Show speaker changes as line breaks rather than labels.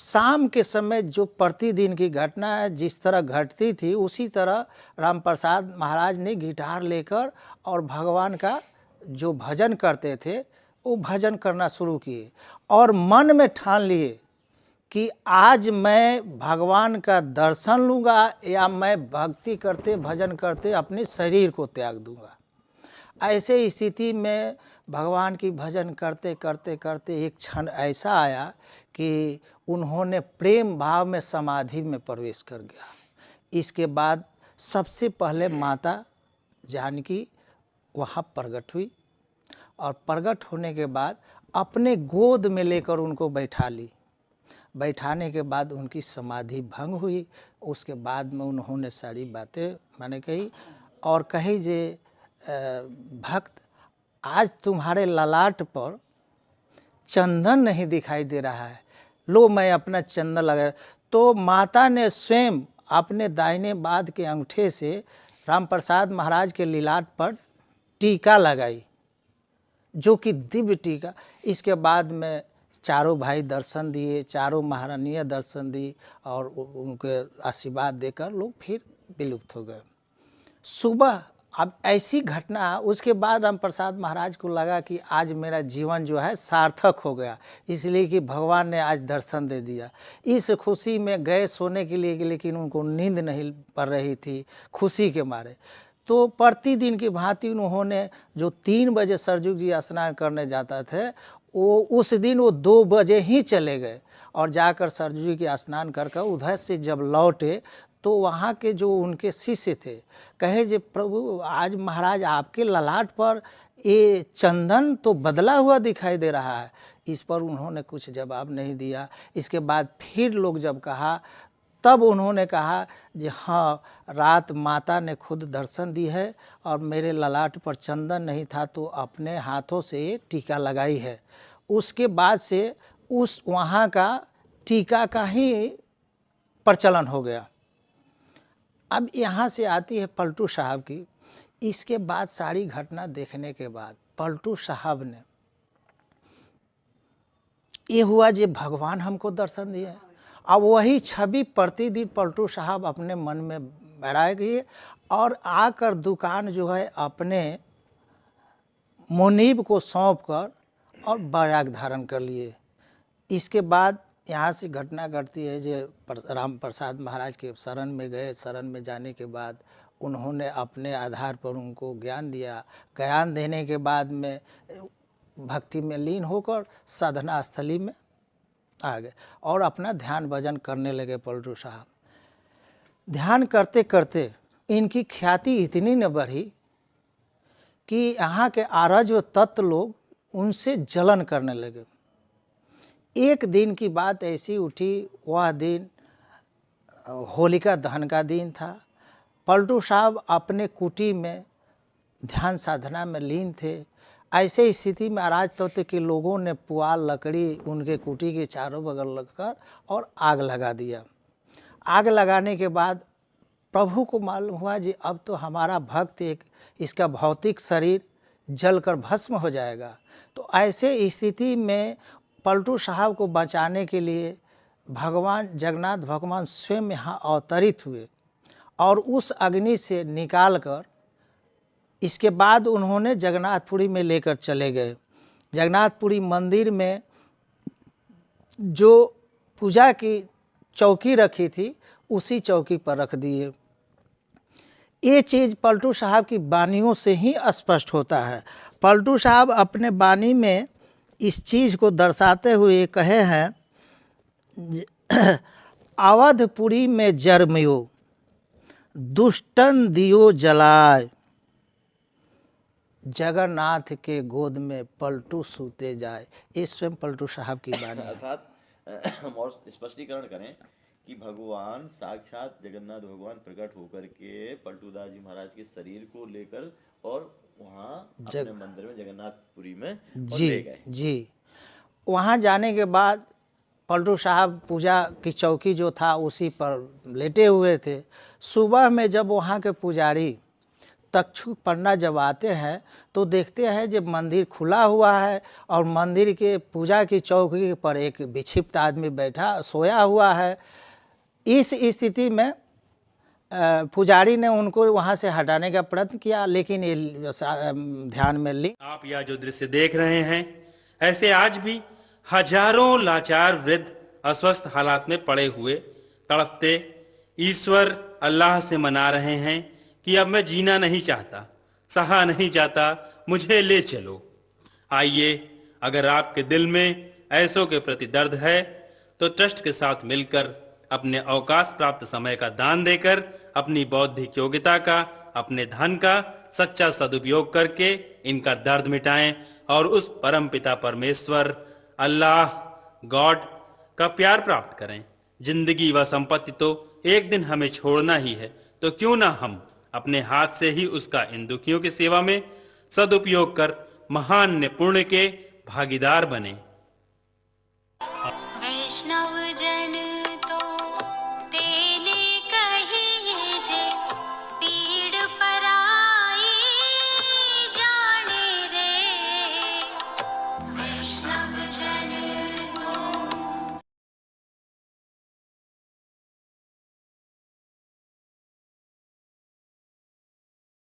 शाम के समय जो प्रतिदिन की घटना है जिस तरह घटती थी, उसी तरह राम प्रसाद महाराज ने गिटार लेकर और भगवान का जो भजन करते थे वो भजन करना शुरू किए और मन में ठान लिए कि आज मैं भगवान का दर्शन लूँगा या मैं भक्ति करते भजन करते अपने शरीर को त्याग दूँगा। ऐसे स्थिति में भगवान की भजन करते करते करते एक क्षण ऐसा आया कि उन्होंने प्रेम भाव में समाधि में प्रवेश कर गया। इसके बाद सबसे पहले माता जानकी वहाँ प्रकट हुई और प्रकट होने के बाद अपने गोद में लेकर उनको बैठा ली। बैठाने के बाद उनकी समाधि भंग हुई। उसके बाद में उन्होंने सारी बातें मैंने कही और कही जे भक्त आज तुम्हारे ललाट पर चंदन नहीं दिखाई दे रहा है, लो मैं अपना चंदन लगा। तो माता ने स्वयं अपने दाहिने बाद के अंगूठे से राम प्रसाद महाराज के ललाट पर टीका लगाई, जो कि दिव्य टीका। इसके बाद में चारों भाई दर्शन दिए, चारों महारानियाँ दर्शन दी और उनके आशीर्वाद देकर लोग फिर विलुप्त हो गए। सुबह अब ऐसी घटना, उसके बाद राम प्रसाद महाराज को लगा कि आज मेरा जीवन जो है सार्थक हो गया, इसलिए कि भगवान ने आज दर्शन दे दिया। इस खुशी में गए सोने के लिए, लेकिन उनको नींद नहीं पड़ रही थी खुशी के मारे। तो प्रतिदिन की भांति उन्होंने जो 3 बजे सरजू जी स्नान करने जाता थे, वो उस दिन वो 2 बजे ही चले गए और जाकर सरजू जी के स्नान कर उधर से जब लौटे तो वहाँ के जो उनके शिष्य थे कहे जे प्रभु आज महाराज आपके ललाट पर ये चंदन तो बदला हुआ दिखाई दे रहा है। इस पर उन्होंने कुछ जवाब नहीं दिया। इसके बाद फिर लोग जब कहा तब उन्होंने कहा कि हाँ, रात माता ने खुद दर्शन दी है और मेरे ललाट पर चंदन नहीं था तो अपने हाथों से टीका लगाई है। उसके बाद से उस वहाँ का टीका का ही प्रचलन हो गया। अब यहाँ से आती है पलटू साहब की। इसके बाद सारी घटना देखने के बाद पलटू साहब ने ये हुआ जो भगवान हमको दर्शन दिए। अब वही छवि प्रतिदिन पलटू साहब अपने मन में बैठाए गए और आकर दुकान जो है अपने मुनीब को सौंप कर और बैराग धारण कर लिए। इसके बाद यहाँ से घटना घटती है जो राम प्रसाद महाराज के शरण में गए। शरण में जाने के बाद उन्होंने अपने आधार पर उनको ज्ञान दिया। ज्ञान देने के बाद में भक्ति में लीन होकर साधना स्थली में आ गए और अपना ध्यान भजन करने लगे। पलटू साहब ध्यान करते करते इनकी ख्याति इतनी न बढ़ी कि यहाँ के आरज व तत्व लोग उनसे जलन करने लगे। एक दिन की बात ऐसी उठी, वह दिन होलिका दहन का दिन था। पलटू साहब अपने कुटी में ध्यान साधना में लीन थे। ऐसे स्थिति में आराज तत्व के लोगों ने पुआल लकड़ी उनके कुटी के चारों बगल लगकर और आग लगा दिया। आग लगाने के बाद प्रभु को मालूम हुआ जी अब तो हमारा भक्त एक इसका भौतिक शरीर जलकर भस्म हो जाएगा। तो ऐसे स्थिति में पलटू साहब को बचाने के लिए भगवान जगन्नाथ भगवान स्वयं यहाँ अवतरित हुए और उस अग्नि से निकालकर इसके बाद उन्होंने जगन्नाथपुरी में लेकर चले गए। जगन्नाथपुरी मंदिर में जो पूजा की चौकी रखी थी उसी चौकी पर रख दिए। ये चीज़ पलटू साहब की बानियों से ही स्पष्ट होता है। पलटू साहब अपने बानी में इस चीज़ को दर्शाते हुए कहे हैं अवधपुरी में जरमियो दुष्टन दियो जलाए, जगन्नाथ के गोद में पलटू सूते जाए। ये स्वयं पलटू साहब की बानी है।
अर्थात हम और स्पष्टीकरण करें कि भगवान साक्षात जगन्नाथ भगवान प्रकट होकर के पलटूदास जी महाराज के शरीर को लेकर और वहाँ अपने मंदिर में जगन्नाथपुरी में ले गए।
जी वहाँ जाने के बाद पलटू साहब पूजा की चौकी जो था उसी पर लेटे हुए थे। सुबह में जब वहाँ के पुजारी तक्षु पन्ना जब आते हैं तो देखते हैं जब मंदिर खुला हुआ है और मंदिर के पूजा की चौकी पर एक विक्षिप्त आदमी बैठा सोया हुआ है। इस स्थिति में पुजारी ने उनको वहाँ से हटाने का प्रयत्न किया, लेकिन ये ध्यान में ली।
आप यह जो दृश्य देख रहे हैं, ऐसे आज भी हजारों लाचार वृद्ध अस्वस्थ हालात में पड़े हुए तड़पते ईश्वर अल्लाह से मना रहे हैं कि अब मैं जीना नहीं चाहता, सहा नहीं जाता, मुझे ले चलो। आइए, अगर आपके दिल में ऐसों के प्रति दर्द है तो ट्रस्ट के साथ मिलकर अपने अवकाश प्राप्त समय का दान देकर अपनी बौद्धिक योग्यता का, अपने धन का सच्चा सदुपयोग करके इनका दर्द मिटाएं और उस परम पिता परमेश्वर अल्लाह गॉड का प्यार प्राप्त करें। जिंदगी व संपत्ति तो एक दिन हमें छोड़ना ही है, तो क्यों ना हम अपने हाथ से ही उसका इन दुखियों की सेवा में सदुपयोग कर महान पुण्य के भागीदार बने।